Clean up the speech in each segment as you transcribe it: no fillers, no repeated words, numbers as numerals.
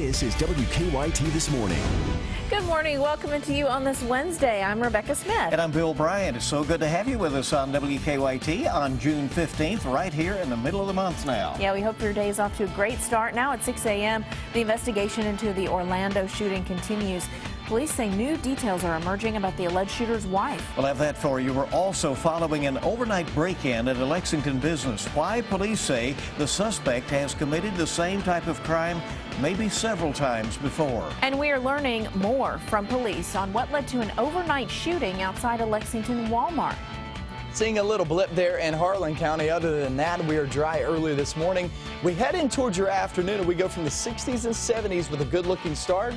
This is WKYT This Morning. Good morning. Welcome into you on this Wednesday. I'm Rebecca Smith. And I'm Bill Bryant. It's so good to have you with us on WKYT on June 15th, right here in the middle of the month now. Yeah, we hope your day is off to a great start. Now at 6 a.m., the investigation into the Orlando shooting continues. Police say new details are emerging about the alleged shooter's wife. We'll have that for you. We're also following an overnight break-in at a Lexington business. Why police say the suspect has committed the same type of crime maybe several times before. And we are learning more from police on what led to an overnight shooting outside a Lexington Walmart. Seeing a little blip there in Harlan County. Other than that, we are dry early this morning. We head in towards your afternoon, and we go from the 60s and 70s with a good-looking start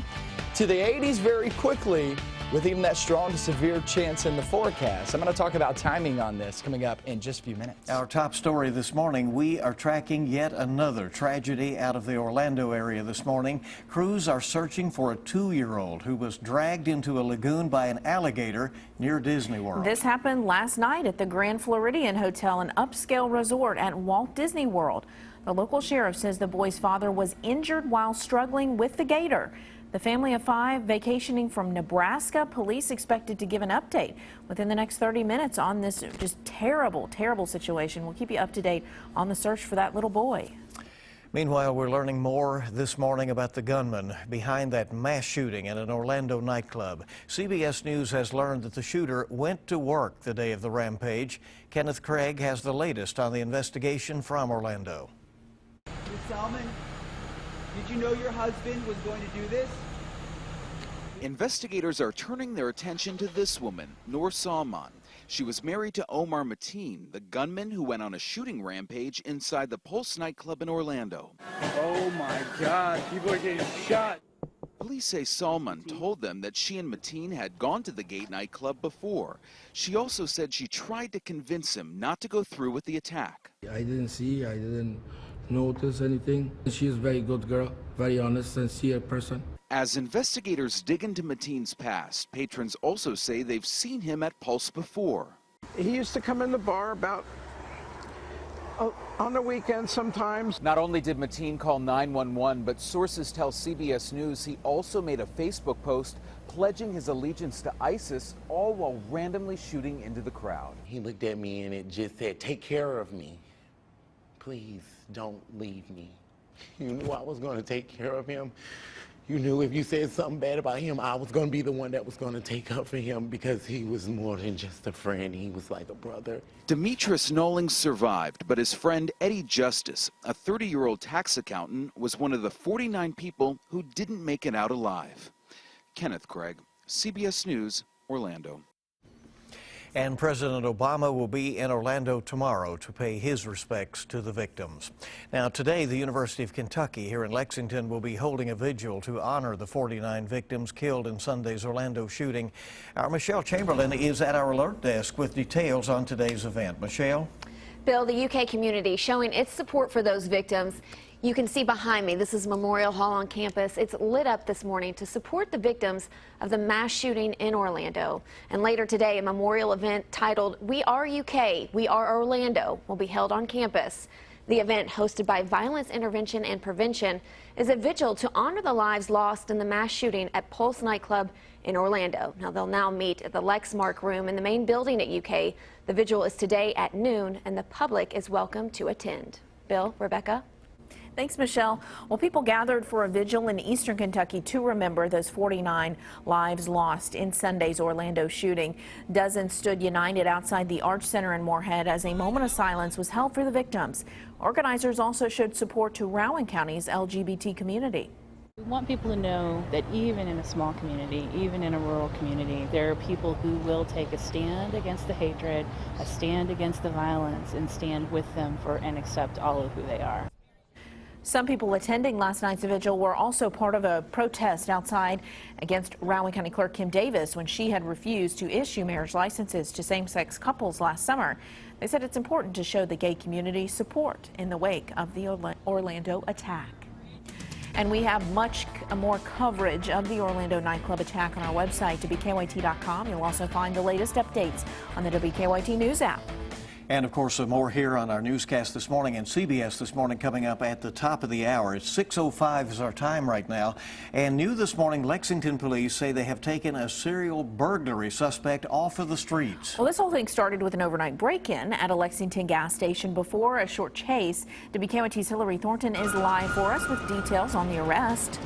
to the 80s very quickly, with even that strong to severe chance in the forecast. I'm going to talk about timing on this coming up in just a few minutes. Our top story this morning, we are tracking yet another tragedy out of the Orlando area this morning. Crews are searching for a 2-year-old who was dragged into a lagoon by an alligator near Disney World. This happened last night at the Grand Floridian Hotel, an upscale resort at Walt Disney World. The local sheriff says the boy's father was injured while struggling with the gator. The family of 5 vacationing from Nebraska. Police expected to give an update within the next 30 minutes on this just terrible, terrible situation. We'll keep you up to date on the search for that little boy. Meanwhile, we're learning more this morning about the gunman behind that mass shooting at an Orlando nightclub. CBS News has learned that the shooter went to work the day of the rampage. Kenneth Craig has the latest on the investigation from Orlando. Ms. Salmon, did you know your husband was going to do this? Investigators are turning their attention to this woman, Noor Salman. She was married to Omar Mateen, the gunman who went on a shooting rampage inside the Pulse nightclub in Orlando. Oh my God, people are getting shot. Police say Salman told them that she and Mateen had gone to the Gate nightclub before. She also said she tried to convince him not to go through with the attack. I didn't notice anything. She is a very good girl, very honest, sincere person. As investigators dig into Mateen's past, patrons also say they've seen him at Pulse before. He used to come in the bar about on the weekend sometimes. Not only did Mateen call 911, but sources tell CBS News he also made a Facebook post pledging his allegiance to ISIS, all while randomly shooting into the crowd. He looked at me and it just said, "Take care of me. Please don't leave me." You knew I was going to take care of him. You knew if you said something bad about him, I was going to be the one that was going to take up for him, because he was more than just a friend. He was like a brother. Demetrius Nollings survived, but his friend Eddie Justice, a 30-year-old tax accountant, was one of the 49 people who didn't make it out alive. Kenneth Craig, CBS News, Orlando. And President Obama will be in Orlando tomorrow to pay his respects to the victims. Now, today, the University of Kentucky here in Lexington will be holding a vigil to honor the 49 victims killed in Sunday's Orlando shooting. Our Michelle Chamberlain is at our alert desk with details on today's event. Michelle? Bill, the UK community showing its support for those victims. You can see behind me, this is Memorial Hall on campus. It's lit up this morning to support the victims of the mass shooting in Orlando. And later today, a memorial event titled "We Are UK, We Are Orlando" will be held on campus. The event, hosted by Violence Intervention and Prevention, is a vigil to honor the lives lost in the mass shooting at Pulse nightclub in Orlando. Now, they'll now meet at the Lexmark room in the main building at UK. The vigil is today at noon, and the public is welcome to attend. Bill, Rebecca? Thanks, Michelle. Well, people gathered for a vigil in eastern Kentucky to remember those 49 lives lost in Sunday's Orlando shooting. Dozens stood united outside the Arch Center in Moorhead as a moment of silence was held for the victims. Organizers also showed support to Rowan County's LGBT community. We want people to know that even in a small community, even in a rural community, there are people who will take a stand against the hatred, a stand against the violence, and stand with them and accept all of who they are. Some people attending last night's vigil were also part of a protest outside against Rowan County Clerk Kim Davis when she had refused to issue marriage licenses to same-sex couples last summer. They said it's important to show the gay community support in the wake of the Orlando attack. And we have much more coverage of the Orlando nightclub attack on our website, WKYT.com. You'll also find the latest updates on the WKYT News app. And of course, more here on our newscast this morning and CBS This Morning coming up at the top of the hour. It's 6:05 is our time right now. And new this morning, Lexington police say they have taken a serial burglary suspect off of the streets. Well, this whole thing started with an overnight break-in at a Lexington gas station before a short chase. WKYT's Hillary Thornton is live for us with details on the arrest.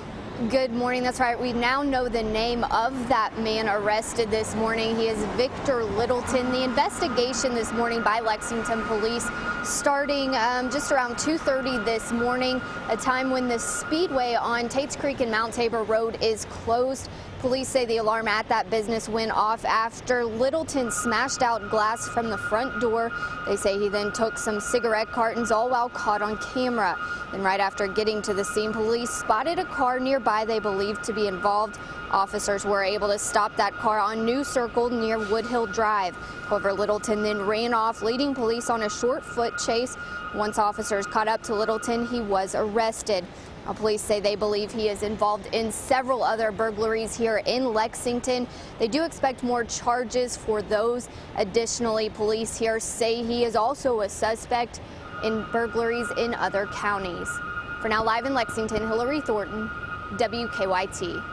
Good morning. That's right. We now know the name of that man arrested this morning. He is Victor Littleton. The investigation this morning by Lexington police starting just around 2:30 this morning, a time when the speedway on Tates Creek and Mount Tabor Road is closed. Police say the alarm at that business went off after Littleton smashed out glass from the front door. They say he then took some cigarette cartons, all while caught on camera. Then right after getting to the scene, police spotted a car nearby they believed to be involved. Officers were able to stop that car on New Circle near Woodhill Drive. However, Littleton then ran off, leading police on a short foot chase. Once officers caught up to Littleton, he was arrested. Police say they believe he is involved in several other burglaries here in Lexington. They do expect more charges for those. Additionally, police here say he is also a suspect in burglaries in other counties. For now, live in Lexington, Hillary Thornton, WKYT.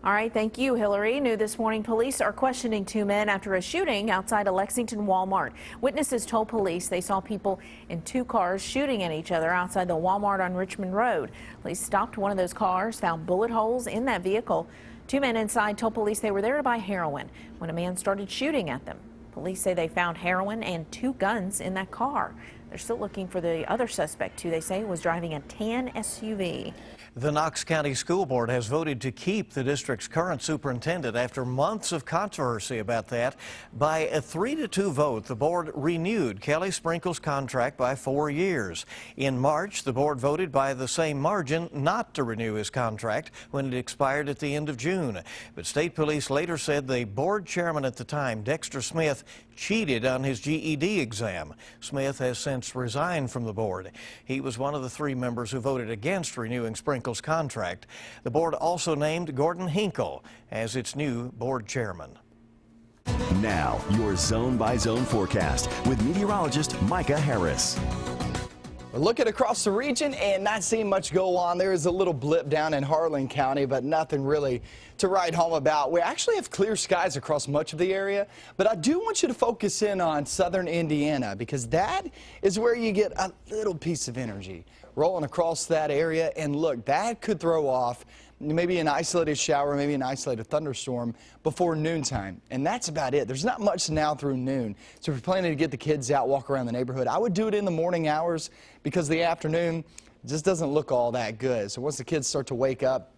All right, thank you, Hillary. New this morning, police are questioning two men after a shooting outside a Lexington Walmart. Witnesses told police they saw people in two cars shooting at each other outside the Walmart on Richmond Road. Police stopped one of those cars, found bullet holes in that vehicle. Two men inside told police they were there to buy heroin when a man started shooting at them. Police say they found heroin and two guns in that car. They're still looking for the other suspect, who they say was driving a tan SUV. The Knox County School Board has voted to keep the district's current superintendent after months of controversy about that. By a 3-2 vote, the board renewed Kelly Sprinkle's contract by 4 years. In March, the board voted by the same margin not to renew his contract when it expired at the end of June. But state police later said the board chairman at the time, Dexter Smith, cheated on his GED exam. Smith has since resigned from the board. He was one of the 3 members who voted against renewing Sprinkle's contract. The board also named Gordon Hinkle as its new board chairman. Now, your zone-by-zone forecast with meteorologist Micah Harris. We're looking across the region and not seeing much go on. There is a little blip down in Harlan County, but nothing really to write home about. We actually have clear skies across much of the area, but I do want you to focus in on southern Indiana because that is where you get a little piece of energy rolling across that area. And look, that could throw off maybe an isolated shower, maybe an isolated thunderstorm before noontime. And that's about it. There's not much now through noon. So if you're planning to get the kids out, walk around the neighborhood, I would do it in the morning hours because the afternoon just doesn't look all that good. So once the kids start to wake up,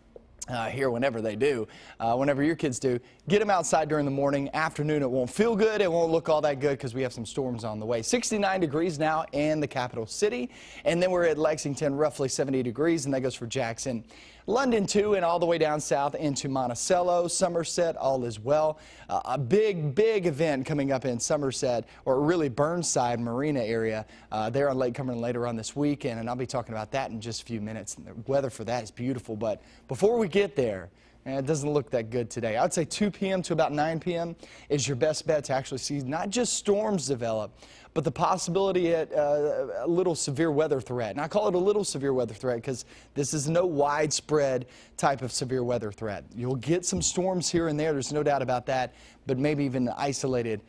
here whenever they do, whenever your kids do, get them outside during the morning. Afternoon, it won't feel good. It won't look all that good because we have some storms on the way. 69 degrees now in the capital city. And then we're at Lexington, roughly 70 degrees, and that goes for Jackson. London, too, and all the way down south into Monticello, Somerset, all is well. A big event coming up in Somerset, or really Burnside Marina area, there on Lake Cumberland later on this weekend, and I'll be talking about that in just a few minutes. And the weather for that is beautiful, but before we get there, it doesn't look that good today. I would say 2 p.m. to about 9 p.m. is your best bet to actually see not just storms develop, but the possibility at a little severe weather threat. And I call it a little severe weather threat because this is no widespread type of severe weather threat. You'll get some storms here and there, there's no doubt about that, but maybe even an isolated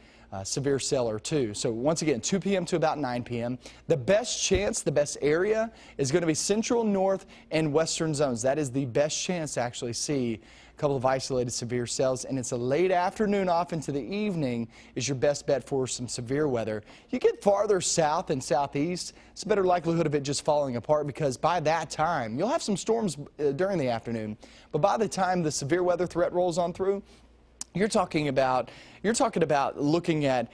severe cell or two. So once again, 2 p.m. to about 9 p.m. The best chance, the best area is going to be central, north, and western zones. That is the best chance to actually see a couple of isolated severe cells, and it's a late afternoon off into the evening is your best bet for some severe weather. You get farther south and southeast, it's a better likelihood of it just falling apart because by that time, you'll have some storms during the afternoon, but by the time the severe weather threat rolls on through, you're talking about looking at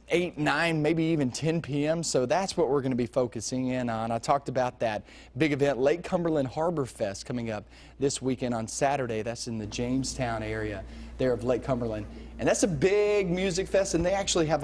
8, 9, maybe even 10 p.m. So that's what we're going to be focusing in on. I talked about that big event, Lake Cumberland Harbor Fest, coming up this weekend on Saturday. That's in the Jamestown area there of Lake Cumberland. And that's a big music fest, and they actually have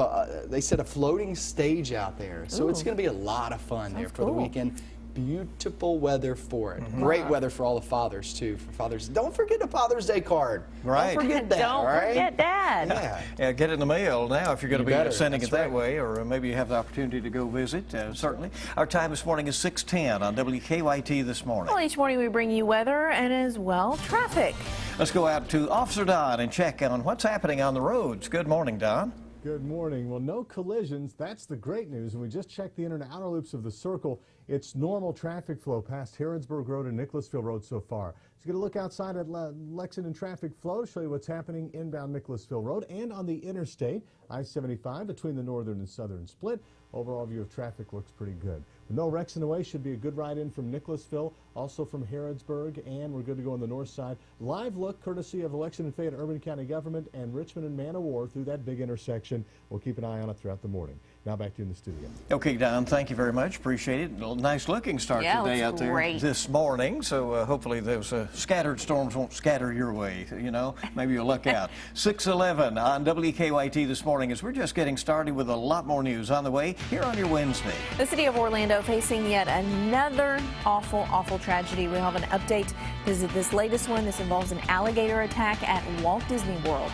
they set a floating stage out there. So it's going to be a lot of fun there for the weekend. beautiful weather for it. Great weather for all the fathers, too. For fathers, don't forget a Father's Day card. Right. Don't forget that, Don't right? forget Dad. Yeah. Get it in the mail now if you're going to be sending That's it that right. way, or maybe you have the opportunity to go visit, certainly. Our time this morning is 6:10 on WKYT this morning. Well, each morning we bring you weather and as well traffic. Let's go out to Officer Don and check on what's happening on the roads. Good morning, Don. Good morning. Well, no collisions. That's the great news. And we just checked the inner and outer loops of the circle. It's normal traffic flow past Harrodsburg Road and Nicholasville Road so far. So get a look outside at Lexington traffic flow to show you what's happening inbound Nicholasville Road and on the interstate, I-75 between the northern and southern split. Overall view of traffic looks pretty good. With no wrecks in the way, should be a good ride in from Nicholasville, also from Harrodsburg, and we're good to go on the north side. Live look courtesy of Lexington Fayette Urban County Government and Richmond and Man-O-War through that big intersection. We'll keep an eye on it throughout the morning. Now back to you in the studio. Okay, Don, thank you very much. Appreciate it. A nice looking start today out there this morning. So hopefully those scattered storms won't scatter your way. You know, maybe you'll luck out. 6:11 on WKYT this morning as we're just getting started with a lot more news on the way here on your Wednesday. The city of Orlando facing yet another awful tragedy. We'll have an update. This latest one. This involves an alligator attack at Walt Disney World.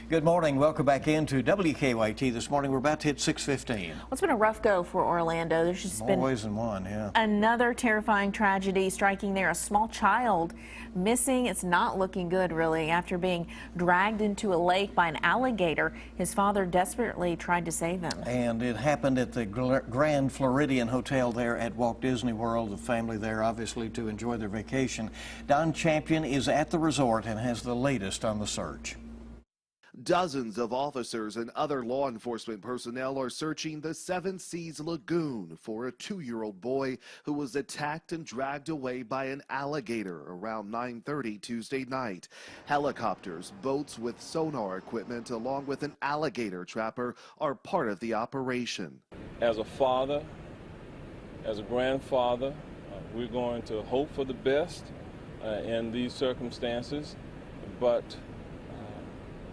Good morning. Welcome back into WKYT this morning. We're about to hit 6:15. Well, it's been a rough go for Orlando. There's just been more ways than one, yeah. Another terrifying tragedy striking there. A small child missing. It's not looking good, really. After being dragged into a lake by an alligator, his father desperately tried to save him. And it happened at the Grand Floridian Hotel there at Walt Disney World. The family there, obviously, to enjoy their vacation. Don Champion is at the resort and has the latest on the search. Dozens of officers and other law enforcement personnel are searching the Seven Seas Lagoon for a 2-year-old boy who was attacked and dragged away by an alligator around 9:30 Tuesday night. Helicopters, boats with sonar equipment, along with an alligator trapper are part of the operation. As a father, as a grandfather, we're going to hope for the best in these circumstances, but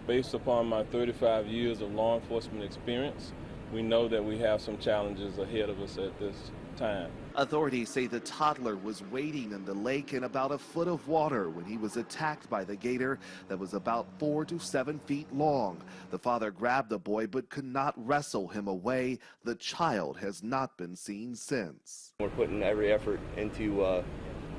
based upon my 35 years of law enforcement experience, we know that we have some challenges ahead of us at this time. Authorities say the toddler was wading in the lake in about a foot of water when he was attacked by the gator that was about 4 to 7 feet long. The father grabbed the boy but could not wrestle him away. The child has not been seen since. We're putting every effort into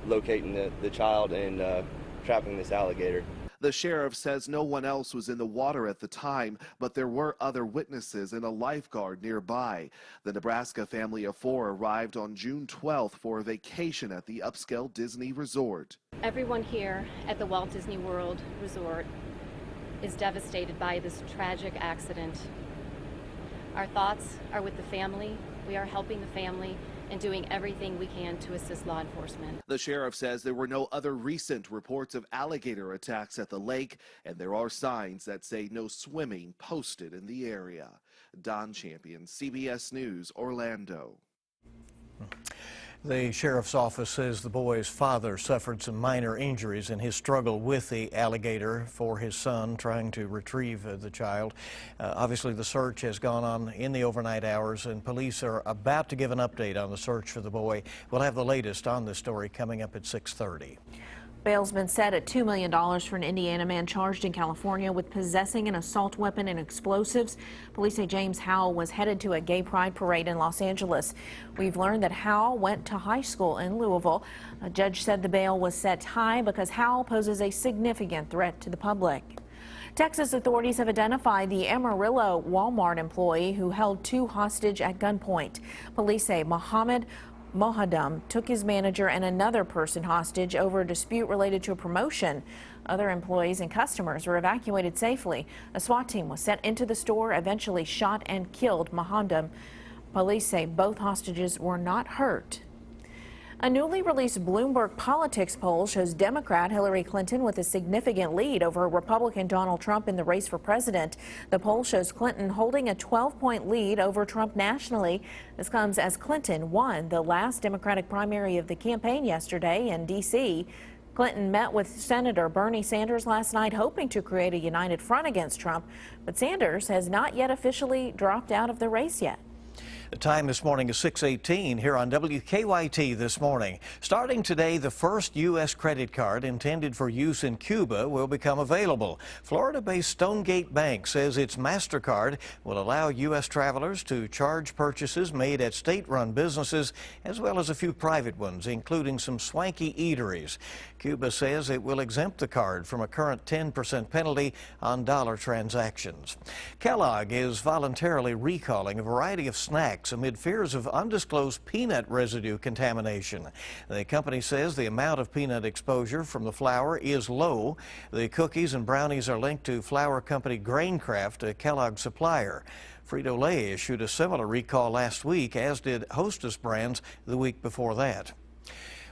locating the child and trapping this alligator. The sheriff says no one else was in the water at the time, but there were other witnesses and a lifeguard nearby. The Nebraska family of 4 arrived on June 12th for a vacation at the upscale Disney resort. Everyone here at the Walt Disney World Resort is devastated by this tragic accident. Our thoughts are with the family. We are helping the family and doing everything we can to assist law enforcement. The sheriff says there were no other recent reports of alligator attacks at the lake, and there are signs that say no swimming posted in the area. Don Champion, CBS News, Orlando. The sheriff's office says the boy's father suffered some minor injuries in his struggle with the alligator for his son, trying to retrieve the child. Obviously, the search has gone on in the overnight hours, and police are about to give an update on the search for the boy. We'll have the latest on this story coming up at 6:30. Bail's been set at $2 million for an Indiana man charged in California with possessing an assault weapon and explosives. Police say James Howell was headed to a gay pride parade in Los Angeles. We've learned that Howell went to high school in Louisville. A judge said the bail was set high because Howell poses a significant threat to the public. Texas authorities have identified the Amarillo Walmart employee who held 2 hostage at gunpoint. Police say Mohammed Mohadam took his manager and another person hostage over a dispute related to a promotion. Other employees and customers were evacuated safely. A SWAT team was sent into the store, eventually shot and killed Mohadam. Police say both hostages were not hurt. A newly released Bloomberg Politics poll shows Democrat Hillary Clinton with a significant lead over Republican Donald Trump in the race for president. The poll shows Clinton holding a 12-point lead over Trump nationally. This comes as Clinton won the last Democratic primary of the campaign yesterday in D.C. Clinton met with Senator Bernie Sanders last night, hoping to create a united front against Trump, but Sanders has not yet officially dropped out of the race yet. The time this morning is 6:18 here on WKYT this morning. Starting today, the first U.S. credit card intended for use in Cuba will become available. Florida-based Stonegate Bank says its MasterCard will allow U.S. travelers to charge purchases made at state-run businesses as well as a few private ones, including some swanky eateries. Cuba says it will exempt the card from a current 10% penalty on dollar transactions. Kellogg is voluntarily recalling a variety of snacks amid fears of undisclosed peanut residue contamination. The company says the amount of peanut exposure from the flour is low. The cookies and brownies are linked to flour company Graincraft, a Kellogg supplier. Frito-Lay issued a similar recall last week, as did Hostess Brands the week before that.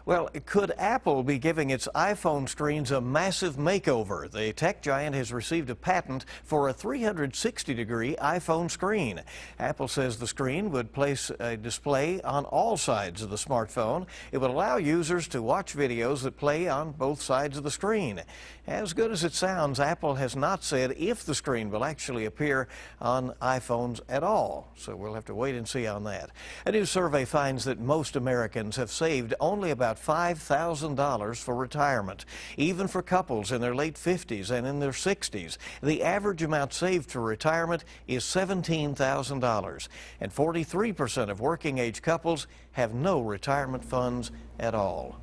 Well, could Apple be giving its iPhone screens a massive makeover? The tech giant has received a patent for a 360-degree iPhone screen. Apple says the screen would place a display on all sides of the smartphone. It would allow users to watch videos that play on both sides of the screen. As good as it sounds, Apple has not said if the screen will actually appear on iPhones at all, so we'll have to wait and see on that. A new survey finds that most Americans have saved only about $5,000 for retirement. Even for couples in their late 50s and in their 60s, the average amount saved for retirement is $17,000. And 43% of working-age couples have no retirement funds at all.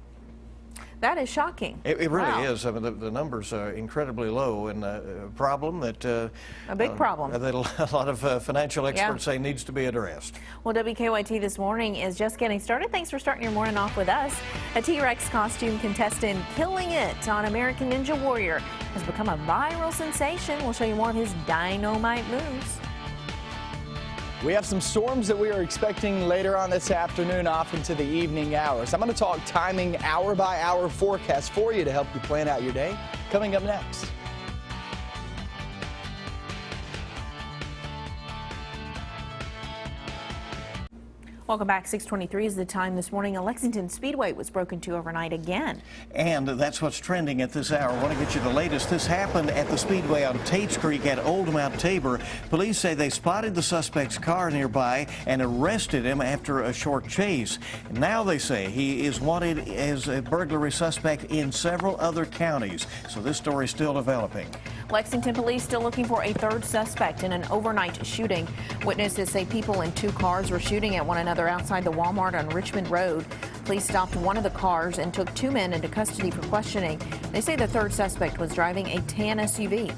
That is shocking. It really Wow. is. I mean, the numbers are incredibly low, and a problem that a big problem that a lot of financial experts say needs to be addressed. Well, WKYT this morning is just getting started. Thanks for starting your morning off with us. A T-Rex costume contestant killing it on American Ninja Warrior has become a viral sensation. We'll show you more of his dynamite moves. We have some storms that we are expecting later on this afternoon off into the evening hours. I'm going to talk timing hour-by-hour forecast for you to help you plan out your day. Coming up next. Welcome back. 6:23 is the time this morning. A Lexington Speedway was broken into overnight again. And that's what's trending at this hour. I want to get you the latest. This happened at the Speedway on Tate's Creek at Old Mount Tabor. Police say they spotted the suspect's car nearby and arrested him after a short chase. Now they say he is wanted as a burglary suspect in several other counties. So this story is still developing. Lexington police still looking for a third suspect in an overnight shooting. Witnesses say people in two cars were shooting at one another outside the Walmart on Richmond Road. Police stopped one of the cars and took two men into custody for questioning. They say the third suspect was driving a tan SUV.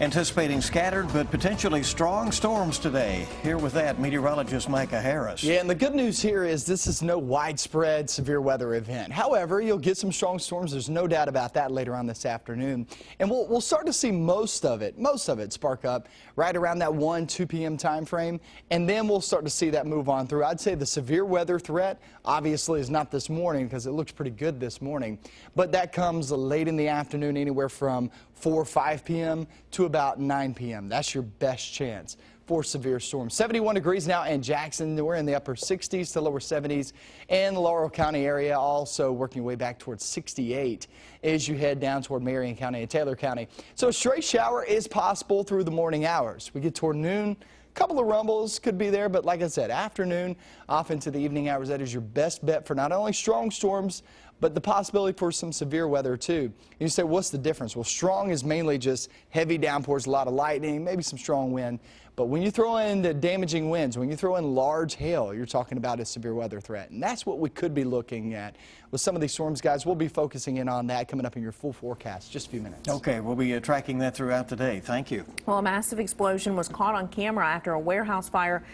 Anticipating scattered but potentially strong storms today. Here with that, meteorologist Micah Harris. Yeah, and the good news here is this is no widespread severe weather event. However, you'll get some strong storms. There's no doubt about that later on this afternoon. And we'll start to see most of it spark up right around that 1-2 p.m. time frame. And then we'll start to see that move on through. I'd say the severe weather threat obviously is not this morning because it looks pretty good this morning. But that comes late in the afternoon, anywhere from 4 or 5 p.m. to about 9 p.m. That's your best chance for severe storms. 71 degrees now in Jackson. We're in the upper 60s to lower 70s. And the Laurel County area also working way back towards 68 as you head down toward Marion County and Taylor County. So a stray shower is possible through the morning hours. We get toward noon. A couple of rumbles could be there, but like I said, afternoon off into the evening hours, that is your best bet for not only strong storms, but the possibility for some severe weather too. You say, what's the difference? Well, strong is mainly just heavy downpours, a lot of lightning, maybe some strong wind. But when you throw in the damaging winds, when you throw in large hail, you're talking about a severe weather threat. And that's what we could be looking at with some of these storms, guys. We'll be focusing in on that coming up in your full forecast just a few minutes. Okay, we'll be tracking that throughout the day. Thank you. Well, a massive explosion was caught on camera after a warehouse fire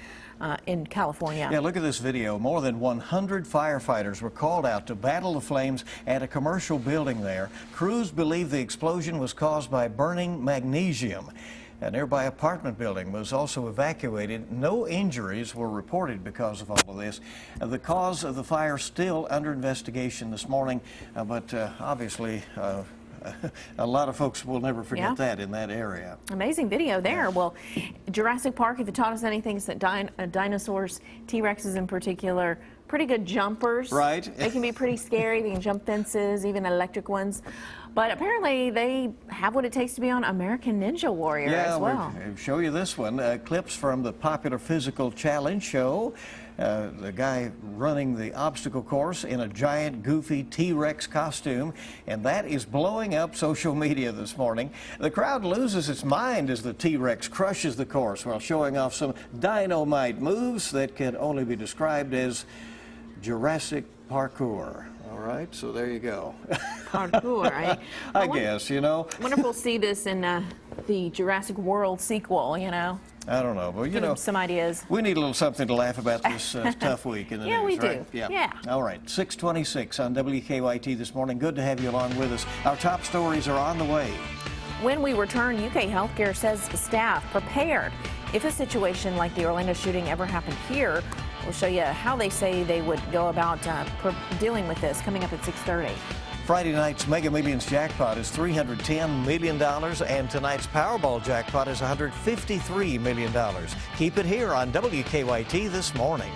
in California. Yeah, look at this video. More than 100 firefighters were called out to battle the flames at a commercial building there. Crews believe the explosion was caused by burning magnesium. A nearby apartment building was also evacuated. No injuries were reported because of all of this. The cause of the fire still under investigation this morning, but obviously a lot of folks will never forget that in that area. Amazing video there. Well, Jurassic Park, if it taught us anything, it's that dinosaurs, T-Rexes in particular, pretty good jumpers. Right. They can be pretty scary. They can jump fences, even electric ones. But apparently they have what it takes to be on American Ninja Warrior as well. We'll show you this one. Clips from the popular physical challenge show. The guy running the obstacle course in a giant, goofy T-Rex costume, and that is blowing up social media this morning. The crowd loses its mind as the T-Rex crushes the course while showing off some dynamite moves that can only be described as Jurassic parkour. All right, so there you go. Parkour, right? I guess, you know. I wonder if we'll see this in the Jurassic World sequel, you know. I don't know, but you know, some ideas. We need a little something to laugh about this tough week in the news, we right? do. Yeah. All right, 6:26 on WKYT this morning. Good to have you along with us. Our top stories are on the way. When we return, UK Healthcare says staff prepared if a situation like the Orlando shooting ever happened here. We'll show you how they say they would go about dealing with this coming up at 6:30. Friday night's Mega Millions jackpot is $310 million, and tonight's Powerball jackpot is $153 million. Keep it here on WKYT this morning.